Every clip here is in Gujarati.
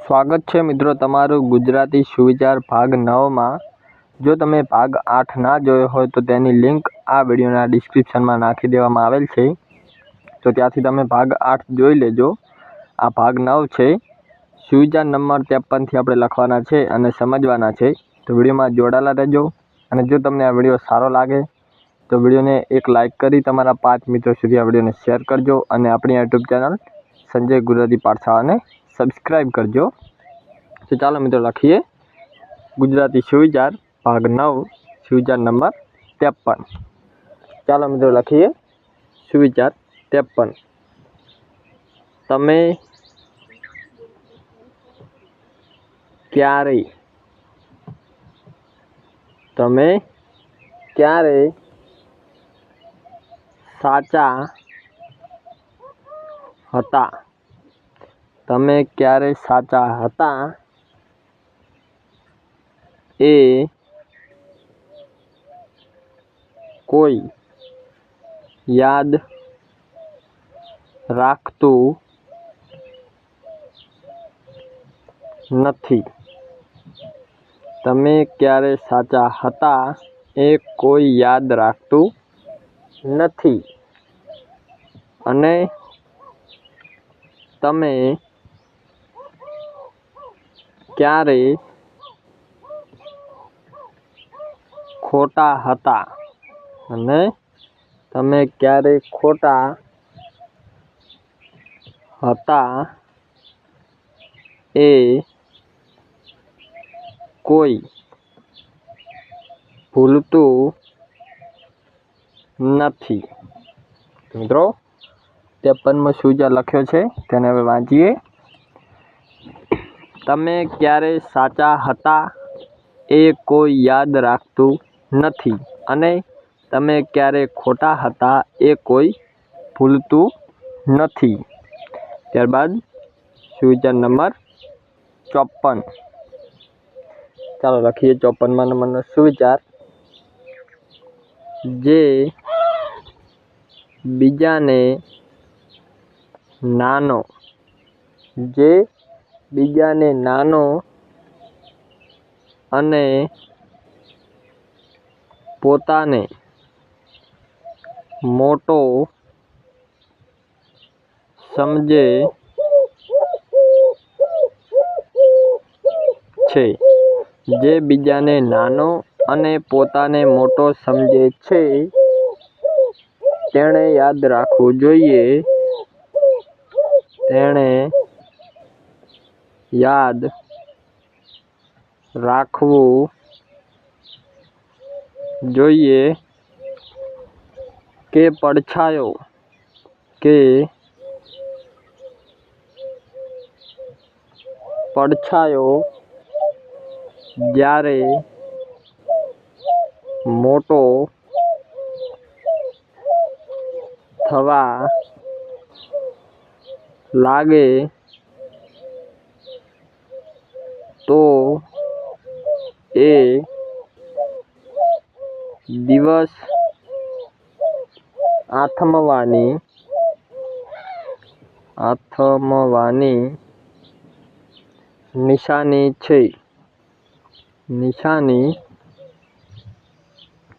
સ્વાગત છે મિત્રો તમારું ગુજરાતી સુવિચાર ભાગ 9 માં। જો તમે ભાગ 8 ના જોયો હોય તો તેની લિંક આ વિડિયોના ડિસ્ક્રિપ્શનમાં નાખી દેવામાં આવેલ છે, તો ત્યાંથી તમે ભાગ 8 જોઈ લેજો। આ ભાગ 9 છે। સુવિચાર નંબર 53 થી આપણે લખવાના છે અને સમજવાના છે, તો વિડિયોમાં જોડાયેલા રહેજો। અને જો તમને આ વિડિયો સારો લાગે તો વિડિયોને એક લાઇક કરી તમારા 5 મિત્રો સુધી આ વિડિયોને શેર કરજો અને આપણી યુટ્યુબ ચેનલ સંજય ગુજરાતી પાઠશાળાને સબસ્ક્રાઇબ કરજો। तो चलो मित्रों लखीए गुजराती सुविचार भाग 9 सुविचार नंबर 53। चलो मित्रों लखीए सुविचार 53। तमे क्यारे साचा हता। तमे क्यारे साचा हता ए कोई याद राखतु नथी। तमे क्यारे साचा हता ए कोई याद राखतु नथी। अने तमे क्यारे खोटा हता अने तमे क्यारे खोटा हता ए कोई भूलतु नथी। मित्रों 53 में सुविचार लख्यो छे तेने हवे वांचीए। तमे क्यारे साचा हता ए कोई याद राखतु नथी अने तमे क्यारे खोटा हता ए कोई भूलतु नथी। त्यारबाद सुविचार नंबर 54। चलो लखीए 54 नंबर सुविचार। जे बीजाने नानो अने पोताने मोटो समझे छे। जे बीजाने नानो अने पोताने मोटो समझे छे तेणे याद राखवू जोईए। तेणे याद राखवू जोईए के પડછાયો જ્યારે મોટો થવા લાગે તો એ દિવસ આથમવાની निशानी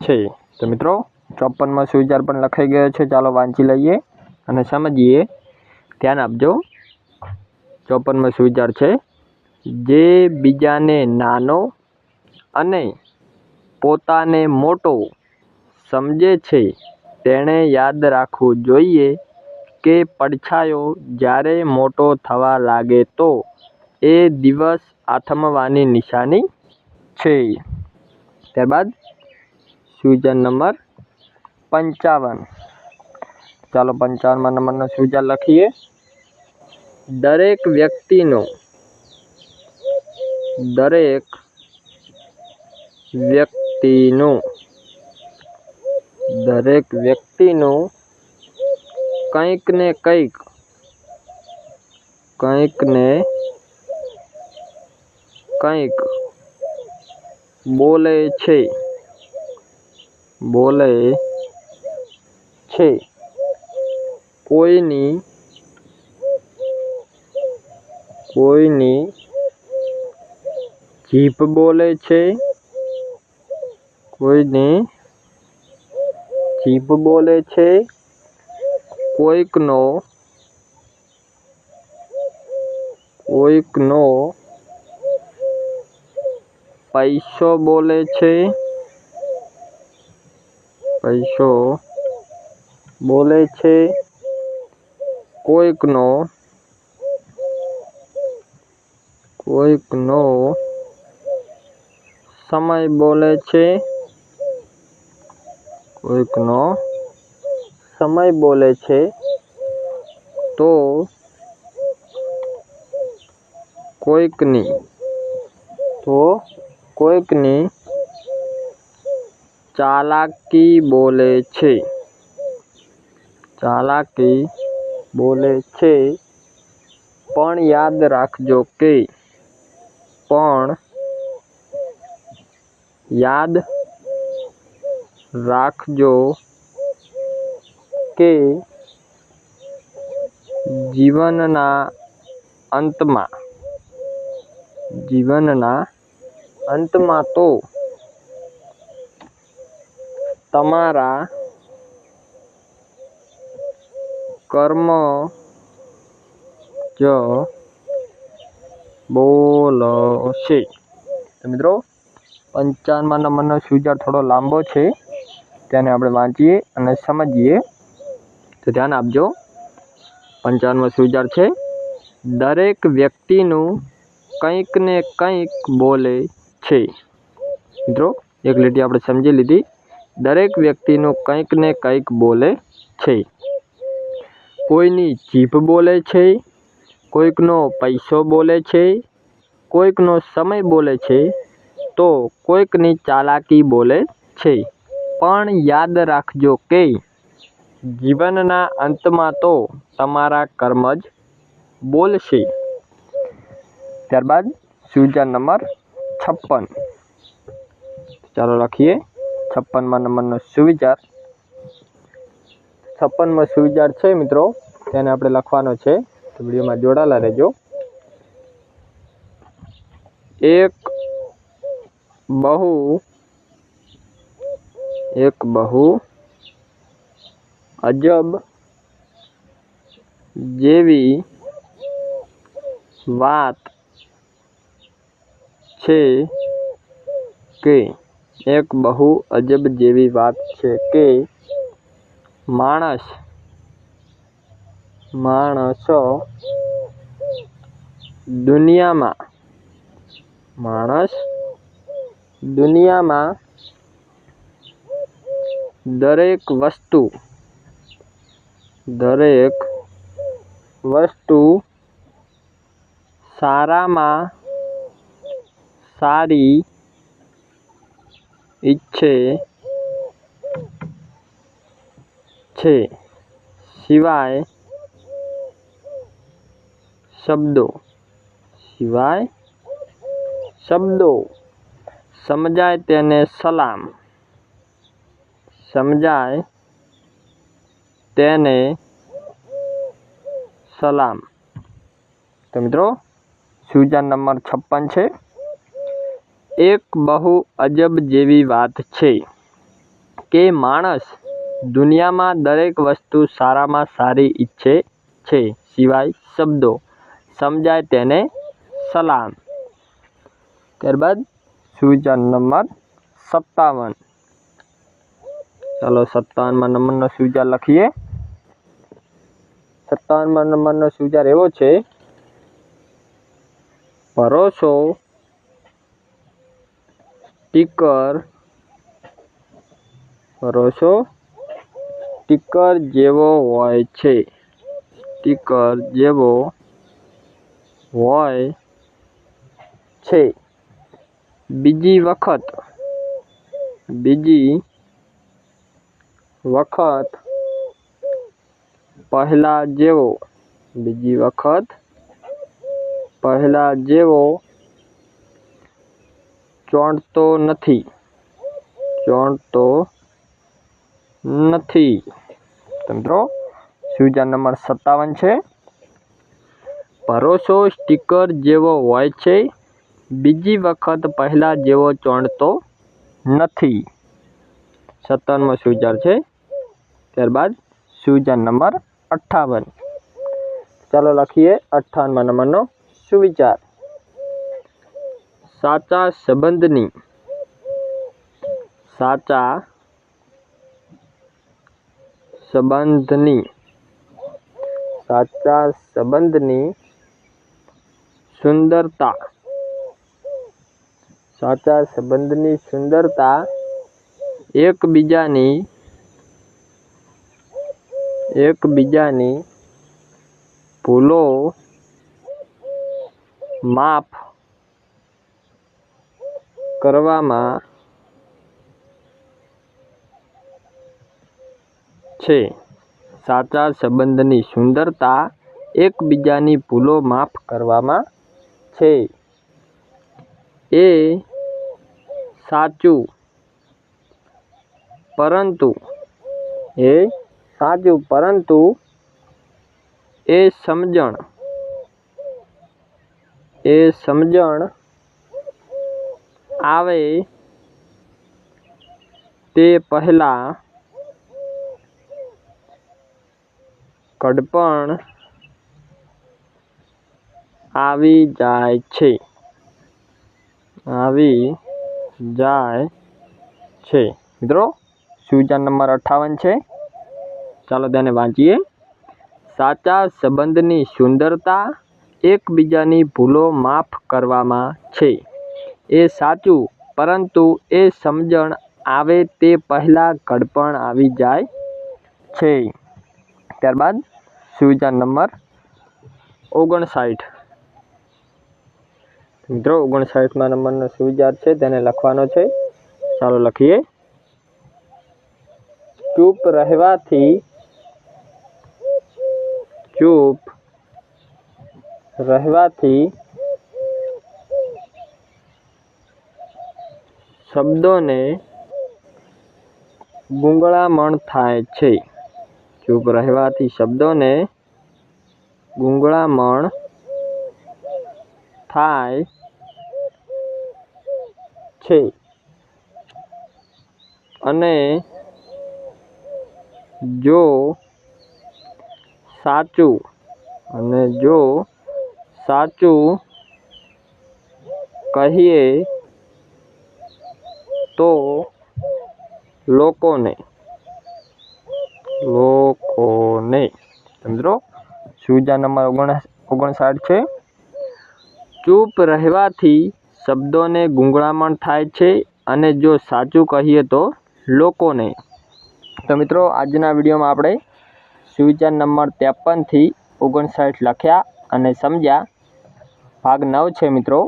छे। तो मित्रों 54 में सुविचार पण लखाई गयो छे। चालो वांची लईए अने समझीए। ध्यान आपजो। 54 में सुविचार छे जे बीजाने नानो अने पोताने मोटो समझे छे तेणे याद राखवू जोईए के પડછાયો જ્યારે મોટો થવા લાગે તો એ દિવસ આથમવાની નિશાની છે। ત્યારબાદ સુવિચાર નંબર 55। ચાલો 55 નંબરનો સુવિચાર લખીએ। દરેક વ્યક્તિનું કંઈક ને કંઈક બોલે છે। કોઈની જીભ બોલે છે, કોઈની જીભ બોલે છે, કોઈકનો પૈસો બોલે છે, પૈસો બોલે છે, કોઈકનો સમય બોલે છે, કોઈકનો સમય બોલે છે, તો કોઈકની ચાલાકી બોલે છે, ચાલાકી બોલે છે, પણ યાદ રાખજો કે જીવનના અંતમાં તો તમારા કર્મ જ બોલશે. તો મિત્રો 55 નંબરનો સુવિચાર થોડો લાંબો છે, તેને આપણે વાંચીએ અને સમજીએ. તો ધ્યાન આપજો. 55મો સુવિચાર છે, દરેક વ્યક્તિનું કંઈક ને કંઈક બોલે છે. મિત્રો એક લીટી આપણે સમજી લીધી. દરેક વ્યક્તિનું કંઈક ને કંઈક બોલે છે. કોઈની જીભ બોલે છે, કોઈકનો પૈસો બોલે છે, કોઈકનો સમય બોલે છે, તો કોઈકની ચાલાકી બોલે છે. પણ યાદ રાખજો કે જીવનના અંતમાં તો તમારા કર્મ જ બોલશે. ત્યારબાદ સુવિચાર નંબર 56. ચાલો લખીએ 56મા નંબરનો સુવિચાર. 56મો સુવિચાર છે મિત્રો, તેને આપણે લખવાનો છે, તો વિડીયોમાં જોડાયેલા રહેજો. એક બહુ અજબ જેવી વાત છે કે માણસ દુનિયામાં દરેક વસ્તુ સારામાં સારી ઈચ્છે છે, સિવાય શબ્દો સમજાય તેને સલામ. તો મિત્રો સુવિચાર નંબર 56 છે, એક બહુ અજબ જેવી વાત છે કે માણસ દુનિયામાં દરેક વસ્તુ સારામાં સારી ઈચ્છે છે, સિવાય શબ્દો સમજાય તેને સલામ. ત્યારબાદ સુવિચાર નંબર 57. ચાલો 57મા નંબરનો સુવિચાર લખીએ. 57મા નંબરનો સુવિચાર એવો છે, ભરોસો સ્ટીકર જેવો હોય છે. બીજી વખત પહેલા જેવો ચોંટતો નથી. તો મિત્રો સુવિચાર નંબર 57 છે, ભરોસો સ્ટીકર જેવો હોય છે. બીજી વખત પહેલા જેવો ચોંટતો નથી. 57મો સુવિચાર છે. ત્યારબાદ સુવિચાર નંબર 58. ચાલો લખીએ 58મા નંબરનો સુવિચાર. સાચા સંબંધની સુંદરતા એકબીજાની ભૂલો માફ કરવામાં છે. સાચા સંબંધની સુંદરતા એકબીજાની ભૂલો માફ કરવામાં છે. એ સાચું પરંતુ એ સમજણ આવે તે પહેલા ઘડપણ આવી જાય છે. મિત્રો સુવિચાર નંબર 58 છે. ચાલો તેને વાંચીએ. સાચા સંબંધની સુંદરતા એકબીજાની ભૂલો માફ કરવામાં છે. એ સાચું પરંતુ એ સમજણ આવે તે પહેલા ઘડપણ આવી જાય છે. ત્યારબાદ સુવિચાર નંબર 59. મિત્રો 59મા નંબરનો સુવિચાર છે તેને લખવાનો છે. ચાલો લખીએ. ચૂપ રહેવાથી શબ્દોને ગૂંગળામણ થાય છે. ચૂપ રહેવાથી શબ્દોને ગૂંગળામણ થાય છે. અને જો સાચું કહીએ તો લોકોને મિત્રો સુવિચાર નંબર 59 છે. ચૂપ રહેવાથી શબ્દોને ગૂંગળામણ થાય છે અને જો સાચું કહીએ તો લોકોને. તો મિત્રો આજના વિડીયોમાં આપણે સુવિચાર નંબર 53 થી 59 લખ્યા અને સમજ્યા. ભાગ 9 છે મિત્રો.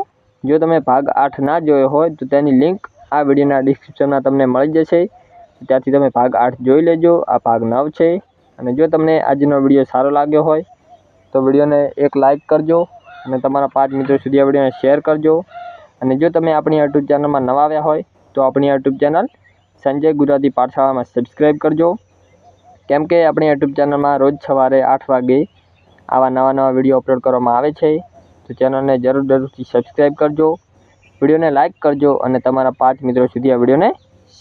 જો તમે ભાગ 8 ના જોયો હોય તો તેની લિંક આ વિડીયોના ડિસ્ક્રિપ્શનમાં તમને મળી જશે. ત્યાંથી તમે ભાગ 8 જોઈ લેજો. આ ભાગ 9 છે. અને જો તમને આજનો વિડીયો સારો લાગ્યો હોય તો વિડીયોને એક લાઇક કરજો અને તમારા 5 મિત્રો સુધી આ વિડીયોને શેર કરજો. અને જો તમે આપણી યુટ્યુબ ચેનલમાં નવા આવ્યા હોય તો આપણી યુટ્યુબ ચેનલ સંજય ગુજરાતી પાઠશાળામાં સબસ્ક્રાઈબ કરજો. કેમ કે આપણી યુટ્યુબ ચેનલમાં રોજ સવારે 8 વાગે આવા નવા વિડીયો અપલોડ કરવામાં આવે છે. તો ચેનલને જરૂરથી સબસ્ક્રાઈબ કરજો, વિડીયોને લાઇક કરજો અને તમારા 5 મિત્રો સુધી આ વિડીયોને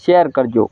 શેર કરજો.